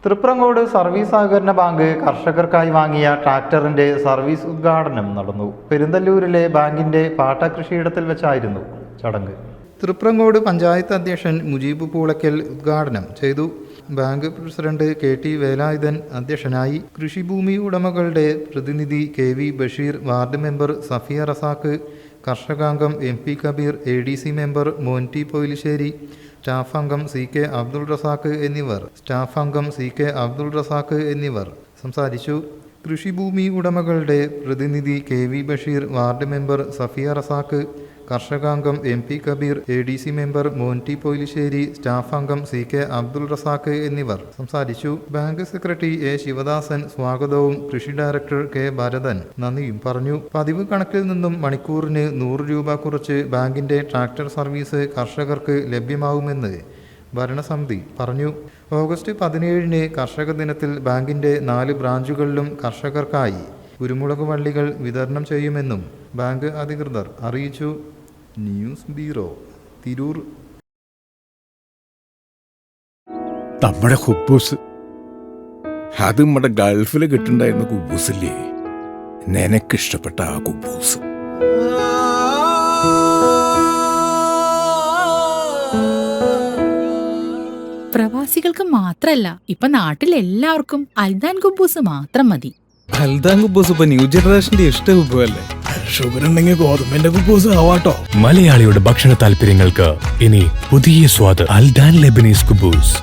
Triprangode service സഹകരണ bank കർഷകർക്കായി വാങ്ങിയ ട്രാക്ടറിന്റെ സർവീസ് ഉദ്ഘാടനം നടന്നു. പെരുന്തല്ലൂരിലെ ബാങ്കിന്റെ പാട്ടകൃഷിയിടത്തിൽ വെച്ചായിരുന്നു ചടങ്ങ്. തൃപ്രങ്ങോട് പഞ്ചായത്ത് അധ്യക്ഷൻ മുജീബ് പൂളയ്ക്കൽ ഉദ്ഘാടനം ചെയ്തു. ബാങ്ക് പ്രസിഡന്റ് KT വേലായുധൻ അധ്യക്ഷനായി. കൃഷിഭൂമി ഉടമകളുടെ പ്രതിനിധി KV Basheer, ward member Safiya Razak, കർഷകാംഗം MP Kabeer, ADC member Monty Poyilissery, staff അംഗം CK അബ്ദുൾ റസാഖ് എന്നിവർ സംസാരിച്ചു. കൃഷിഭൂമി ഉടമകളുടെ പ്രതിനിധി KV Basheer, ward member Safiya Razak, കർഷകാംഗം MP Kabeer, ADC member Monty Poyilissery, staff അംഗം CK അബ്ദുൾ റസാഖ് എന്നിവർ സംസാരിച്ചു. ബാങ്ക് സെക്രട്ടറി A ശിവദാസൻ സ്വാഗതവും കൃഷി ഡയറക്ടർ K ഭരതൻ നന്ദിയും പറഞ്ഞു. പതിവ് കണക്കിൽ നിന്നും മണിക്കൂറിന് 100 രൂപ കുറച്ച് ബാങ്കിന്റെ ട്രാക്ടർ സർവീസ് കർഷകർക്ക് ലഭ്യമാവുമെന്ന് ഭരണസമിതി പറഞ്ഞു. ഓഗസ്റ്റ് 17-ന് കർഷക ദിനത്തിൽ ബാങ്കിന്റെ 4 ബ്രാഞ്ചുകളിലും കർഷകർക്കായി കുരുമുളക് വള്ളികൾ വിതരണം ചെയ്യുമെന്നും ബാങ്ക് അധികൃതർ അറിയിച്ചു. News bureau, Tirur. നമ്മുടെ കുബൂസ്, അത് നമ്മുടെ ഗൾഫിൽ കിട്ടുണ്ടായിരുന്ന കുബൂസില്ലേ, നിനക്കിഷ്ടപ്പെട്ട ആ കുബൂസ്. പ്രവാസികൾക്ക് മാത്രല്ല, ഇപ്പൊ നാട്ടിൽ എല്ലാവർക്കും അൽദാൻ കുബൂസ് മാത്രം മതി. അൽദാൻ കുബൂസ് ഇപ്പൊ ന്യൂ ജനറേഷന്റെ ഇഷ്ട കുബുവല്ലേ. ഷുഗർ ഉണ്ടെങ്കിൽ ഗോതമ്പിന്റെ കുബൂസ് ആവാട്ടോ. മലയാളിയുടെ ഭക്ഷണ താല്പര്യങ്ങൾക്ക് ഇനി പുതിയ സ്വാദ്. അൽദാൻ ലെബനീസ് കുബൂസ്.